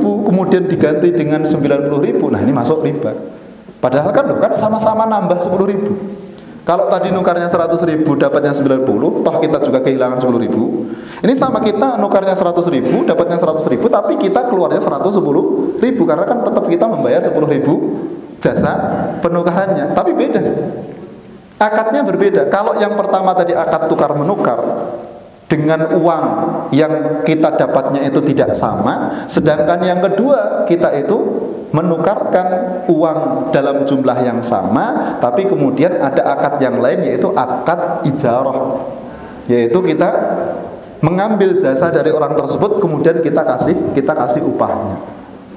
kemudian diganti dengan 90.000, nah ini masuk riba. Padahal kan sama-sama nambah 10.000. Kalau tadi nukarnya 100.000 dapatnya 90, toh kita juga kehilangan 10.000. Ini sama kita nukarnya 100.000 dapatnya 100.000, tapi kita keluarnya 110.000 karena kan tetap kita membayar 10.000 jasa penukarannya. Tapi beda, akadnya berbeda. Kalau yang pertama tadi akad tukar menukar dengan uang yang kita dapatnya itu tidak sama, sedangkan yang kedua kita itu menukarkan uang dalam jumlah yang sama, tapi kemudian ada akad yang lain, yaitu akad ijarah, yaitu kita mengambil jasa dari orang tersebut kemudian kita kasih upahnya.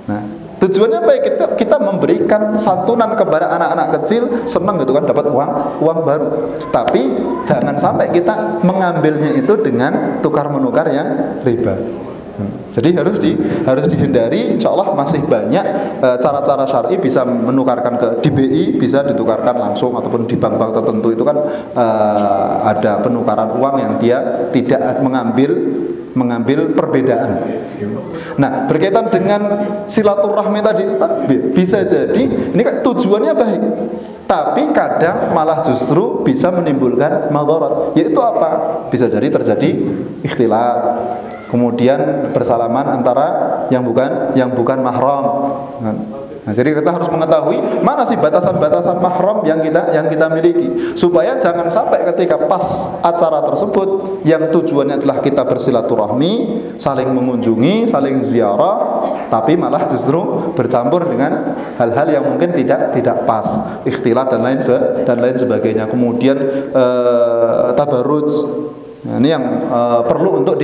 Nah, tujuannya apa ya? Kita memberikan santunan kepada anak-anak kecil, senang gitu kan dapat uang baru. Tapi jangan sampai kita mengambilnya itu dengan tukar menukar yang riba. Jadi harus dihindari. Insya Allah masih banyak cara-cara syar'i bisa menukarkan ke DBI, bisa ditukarkan langsung, ataupun di bank-bank tertentu itu kan ada penukaran uang yang dia tidak mengambil perbedaan. Nah, berkaitan dengan silaturahmi tadi, bisa jadi ini kan tujuannya baik, tapi kadang malah justru bisa menimbulkan madarat. Yaitu apa? Bisa jadi terjadi ikhtilat, kemudian bersalaman antara yang bukan mahram. Nah, jadi kita harus mengetahui mana sih batasan-batasan mahram yang kita miliki, supaya jangan sampai ketika pas acara tersebut yang tujuannya adalah kita bersilaturahmi, saling mengunjungi, saling ziarah, tapi malah justru bercampur dengan hal-hal yang mungkin tidak pas, ikhtilat dan lain sebagainya. Kemudian tabarruj. Nah, ini yang perlu untuk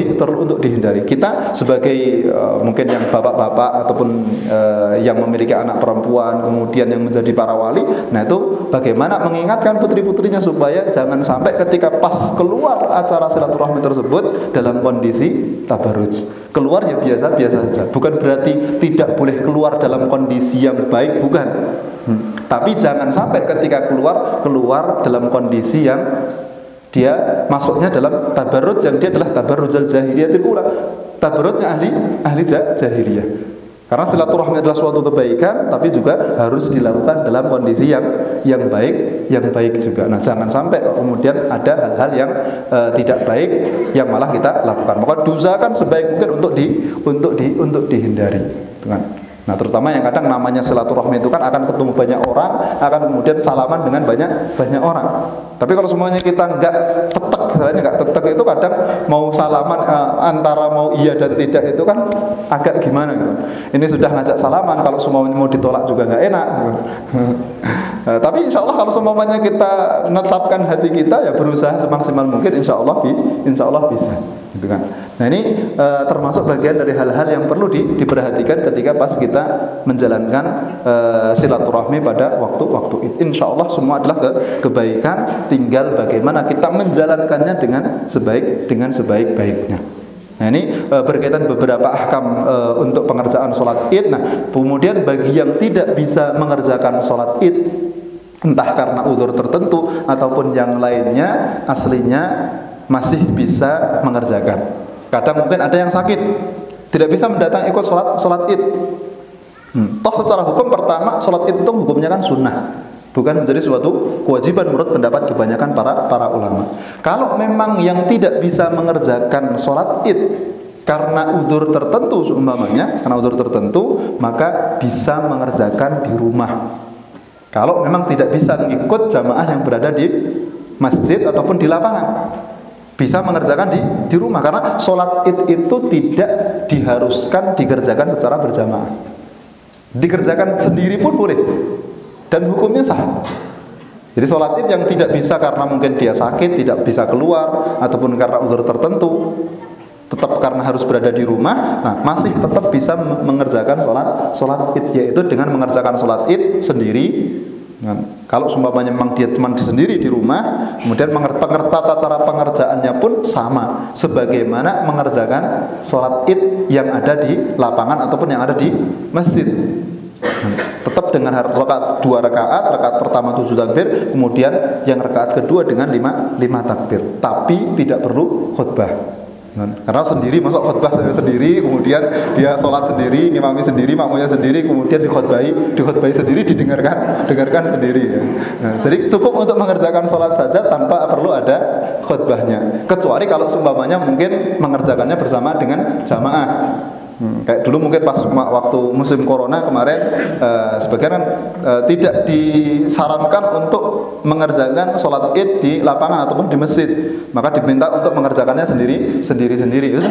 dihindari. Kita sebagai mungkin yang bapak-bapak ataupun yang memiliki anak perempuan, kemudian yang menjadi para wali, nah itu bagaimana mengingatkan putri-putrinya supaya jangan sampai ketika pas keluar acara silaturahmi tersebut dalam kondisi tabarruj. Keluar ya biasa-biasa saja. Bukan berarti tidak boleh keluar dalam kondisi yang baik, bukan. Tapi jangan sampai ketika keluar dalam kondisi yang dia masuknya dalam tabarruj yang dia adalah tabarrujal jahiliyatil ula, tabarrujnya ahli jahiliyah. Karena silaturahmi adalah suatu kebaikan, tapi juga harus dilakukan dalam kondisi yang baik juga. Nah, jangan sampai kemudian ada hal-hal yang tidak baik yang malah kita lakukan. Maka diusahakan sebaik mungkin untuk dihindari. Nah, terutama yang kadang namanya silaturahmi itu kan akan ketemu banyak orang, akan kemudian salaman dengan banyak orang. Tapi kalau semuanya kita nggak tetek itu kadang mau salaman antara mau iya dan tidak itu kan agak gimana gitu. Ini sudah ngajak salaman, kalau semuanya mau ditolak juga nggak enak gitu. Tapi insya Allah kalau semuanya kita menetapkan hati kita, ya berusaha semaksimal mungkin, insya Allah bisa gitu kan. Nah, ini termasuk bagian dari hal-hal yang perlu diperhatikan ketika pas kita menjalankan silaturahmi pada waktu-waktu itu. Insya Allah semua adalah kebaikan, tinggal bagaimana kita menjalankannya dengan sebaik-baiknya. Nah, ini berkaitan beberapa ahkam untuk pengerjaan sholat id. Nah, kemudian bagi yang tidak bisa mengerjakan sholat id, entah karena uzur tertentu ataupun yang lainnya, aslinya masih bisa mengerjakan. Kadang mungkin ada yang sakit, tidak bisa mendatang ikut sholat id. Toh secara hukum pertama sholat id itu hukumnya kan sunnah, bukan menjadi suatu kewajiban menurut pendapat kebanyakan para ulama. Kalau memang yang tidak bisa mengerjakan sholat id karena uzur tertentu umpamanya, maka bisa mengerjakan di rumah. Kalau memang tidak bisa mengikut jamaah yang berada di masjid ataupun di lapangan, bisa mengerjakan di rumah, karena sholat id itu tidak diharuskan dikerjakan secara berjamaah. Dikerjakan sendiri pun boleh dan hukumnya sah. Jadi sholat id yang tidak bisa karena mungkin dia sakit, tidak bisa keluar, ataupun karena uzur tertentu, tetap karena harus berada di rumah, nah masih tetap bisa mengerjakan sholat id, yaitu dengan mengerjakan sholat id sendiri. Nah, kalau seumpamanya memang dia teman sendiri di rumah, kemudian tata cara pengerjaannya pun sama sebagaimana mengerjakan sholat id yang ada di lapangan ataupun yang ada di masjid. Tetap dengan rakaat 2 rakaat pertama 7 takbir, kemudian yang rakaat kedua dengan 5 takbir, tapi tidak perlu khutbah. Karena sendiri, masuk khutbah sendiri, kemudian dia sholat sendiri, ngimami sendiri, makmumnya sendiri, kemudian dikhutbahi sendiri, dengarkan sendiri ya. Nah, jadi cukup untuk mengerjakan sholat saja tanpa perlu ada khutbahnya, kecuali kalau seumpamanya mungkin mengerjakannya bersama dengan jamaah. Kayak dulu mungkin pas waktu musim corona kemarin, sebagian tidak disarankan untuk mengerjakan sholat id di lapangan ataupun di masjid, maka diminta untuk mengerjakannya sendiri,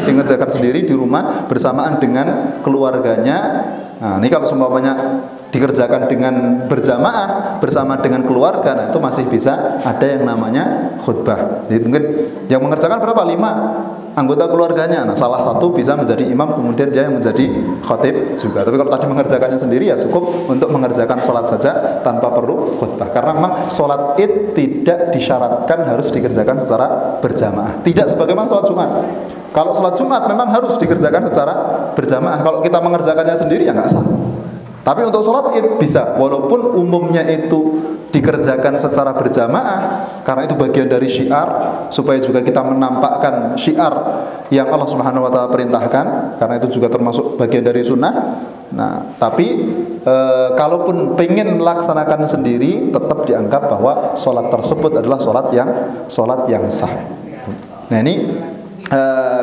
dikerjakan sendiri di rumah bersamaan dengan keluarganya. Nah, ini kalau seumpamanya dikerjakan dengan berjamaah bersama dengan keluarga, nah itu masih bisa ada yang namanya khutbah. Jadi mungkin yang mengerjakan berapa? 5 anggota keluarganya. Nah, salah satu bisa menjadi imam, kemudian dia yang menjadi khatib juga. Tapi kalau tadi mengerjakannya sendiri ya cukup untuk mengerjakan sholat saja tanpa perlu khutbah. Karena memang sholat id tidak disyaratkan harus dikerjakan secara berjamaah. Tidak sebagaimana sholat Jumat. Kalau sholat Jumat memang harus dikerjakan secara berjamaah. Kalau kita mengerjakannya sendiri ya nggak sah. Tapi untuk sholat id bisa, walaupun umumnya itu dikerjakan secara berjamaah, karena itu bagian dari syiar, supaya juga kita menampakkan syiar yang Allah Subhanahu wa Ta'ala perintahkan, karena itu juga termasuk bagian dari sunnah. Nah, tapi kalaupun pengen melaksanakan sendiri, tetap dianggap bahwa sholat tersebut adalah sholat yang sah. Nah, ini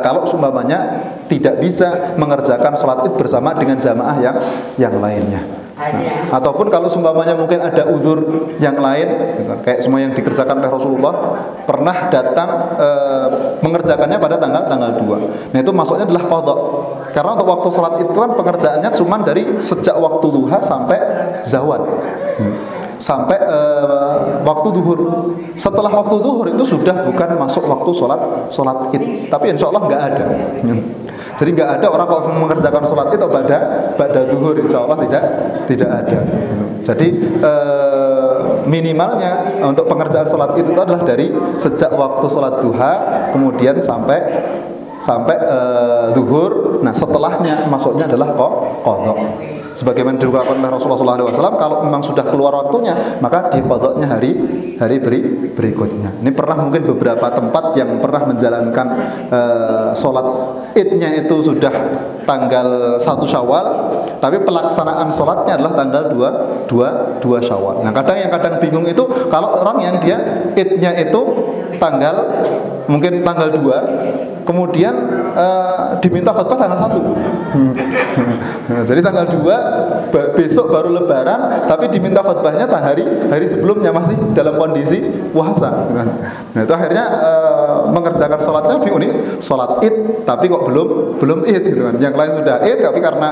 kalau seumpamanya tidak bisa mengerjakan sholat id bersama dengan jamaah yang lainnya. Nah, ataupun kalau seumpamanya mungkin ada uzur yang lain, kayak semua yang dikerjakan oleh Rasulullah pernah datang mengerjakannya pada tanggal 2. Nah, itu maksudnya adalah qadha. Karena untuk waktu sholat itu kan pengerjaannya cuma dari sejak waktu duha sampai zawal. Sampai waktu duhur. Setelah waktu duhur itu sudah bukan masuk waktu sholat id. Tapi insya Allah nggak ada. Jadi nggak ada orang kalau mengerjakan sholat id atau pada duhur, insya Allah tidak ada. Jadi minimalnya untuk pengerjaan sholat id itu adalah dari sejak waktu sholat duha kemudian sampai duhur. Nah, setelahnya maksudnya adalah qadha. Sebagaimana dilakukan oleh Rasulullah SAW, kalau memang sudah keluar waktunya, maka diqadhanya hari berikutnya. Ini pernah mungkin beberapa tempat yang pernah menjalankan sholat idnya itu sudah tanggal 1 Syawal, tapi pelaksanaan sholatnya adalah tanggal 2 Syawal. Nah, kadang bingung itu kalau orang yang dia idnya itu mungkin tanggal 2, kemudian diminta khutbah tanggal 1. Jadi tanggal 2 besok baru lebaran, tapi diminta khutbahnya hari sebelumnya masih dalam kondisi puasa. Nah, itu akhirnya mengerjakan sholatnya unik, sholat id tapi kok belum id gitu kan. Yang lain sudah id, tapi karena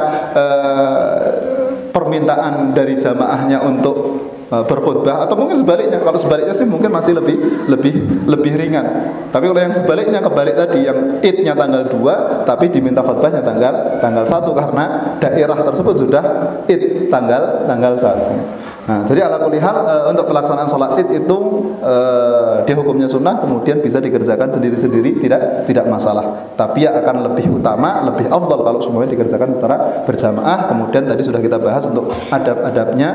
permintaan dari jamaahnya untuk berkhutbah, atau mungkin sebaliknya. Kalau sebaliknya sih mungkin masih lebih ringan. Tapi kalau yang sebaliknya, kebalik tadi, yang idnya tanggal 2 tapi diminta khutbahnya tanggal 1 karena daerah tersebut sudah id tanggal 1. Nah, jadi ala kulli hal untuk pelaksanaan sholat id itu dia hukumnya sunnah, kemudian bisa dikerjakan sendiri-sendiri, tidak masalah. Tapi ya akan lebih utama, lebih afdal kalau semuanya dikerjakan secara berjamaah. Kemudian tadi sudah kita bahas untuk adab-adabnya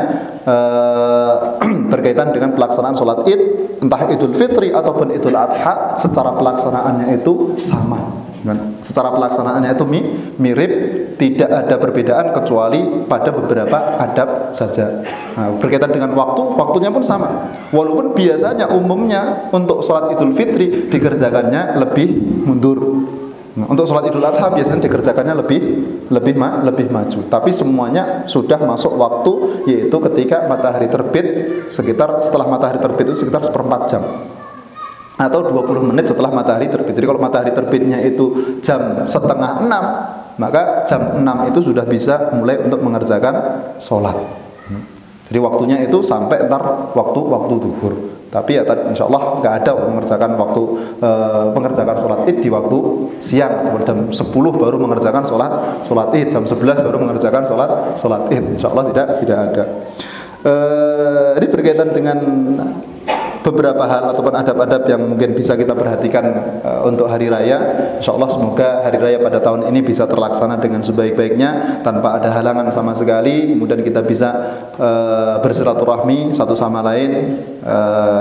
berkaitan dengan pelaksanaan sholat id, entah Idul Fitri ataupun Idul Adha, secara pelaksanaannya itu sama. Secara pelaksanaannya itu mirip, tidak ada perbedaan kecuali pada beberapa adab saja. Nah, berkaitan dengan waktunya pun sama. Walaupun biasanya umumnya untuk sholat Idul Fitri dikerjakannya lebih mundur. Nah, untuk sholat Idul Adha biasanya dikerjakannya lebih maju. Tapi semuanya sudah masuk waktu, yaitu ketika matahari terbit, setelah matahari terbit itu sekitar 1/4 jam. Atau 20 menit setelah matahari terbit. Jadi kalau matahari terbitnya itu jam 5:30, maka jam 6 itu sudah bisa mulai untuk mengerjakan sholat. Jadi waktunya itu sampai ntar waktu duhur. Tapi ya insya Allah nggak ada mengerjakan mengerjakan sholat id di waktu siang. Jam 10 baru mengerjakan sholat id, jam 11 baru mengerjakan sholat id. Insya Allah tidak ada. Ini berkaitan dengan beberapa hal ataupun adab-adab yang mungkin bisa kita perhatikan untuk hari raya. Insya Allah semoga hari raya pada tahun ini bisa terlaksana dengan sebaik-baiknya tanpa ada halangan sama sekali. Kemudian kita bisa bersilaturahmi satu sama lain,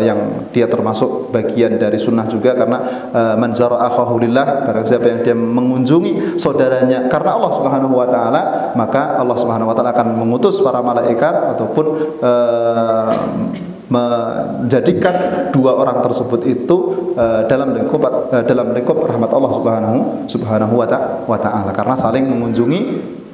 yang dia termasuk bagian dari sunnah juga, karena man zara akhahu lillah, barang siapa yang dia mengunjungi saudaranya karena Allah Subhanahu wa taala, maka Allah Subhanahu wa taala akan mengutus para malaikat ataupun menjadikan dua orang tersebut itu dalam lingkup rahmat Allah Subhanahu wa taala, karena saling mengunjungi,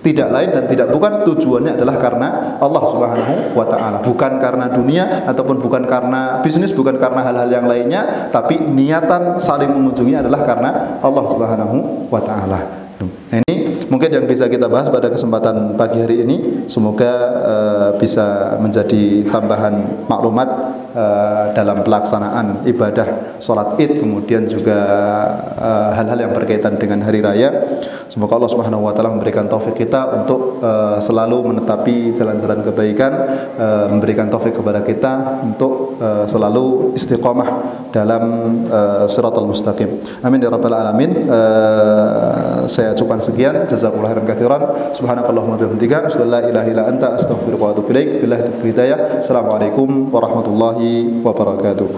tidak lain dan tidak bukan tujuannya adalah karena Allah Subhanahu wa taala, bukan karena dunia ataupun bukan karena bisnis, bukan karena hal-hal yang lainnya, tapi niatan saling mengunjungi adalah karena Allah Subhanahu wa taala. Ini mungkin yang bisa kita bahas pada kesempatan pagi hari ini. Semoga bisa menjadi tambahan maklumat dalam pelaksanaan ibadah sholat id, kemudian juga hal-hal yang berkaitan dengan hari raya. Semoga Allah Subhanahu wa taala memberikan taufik kita untuk selalu menetapi jalan-jalan kebaikan, memberikan taufik kepada kita untuk selalu istiqomah dalam siratal mustaqim. Amin ya rabbal alamin. Saya cukupkan sekian. Jazakumullahu khairan katsiran. Subhanakallahumma wa bihamdika asyhadu an la ilaha illa anta astaghfiruka wa atubu ilaik. Billahi taufiq hidayah. Assalamualaikum warahmatullahi wabarakatuh.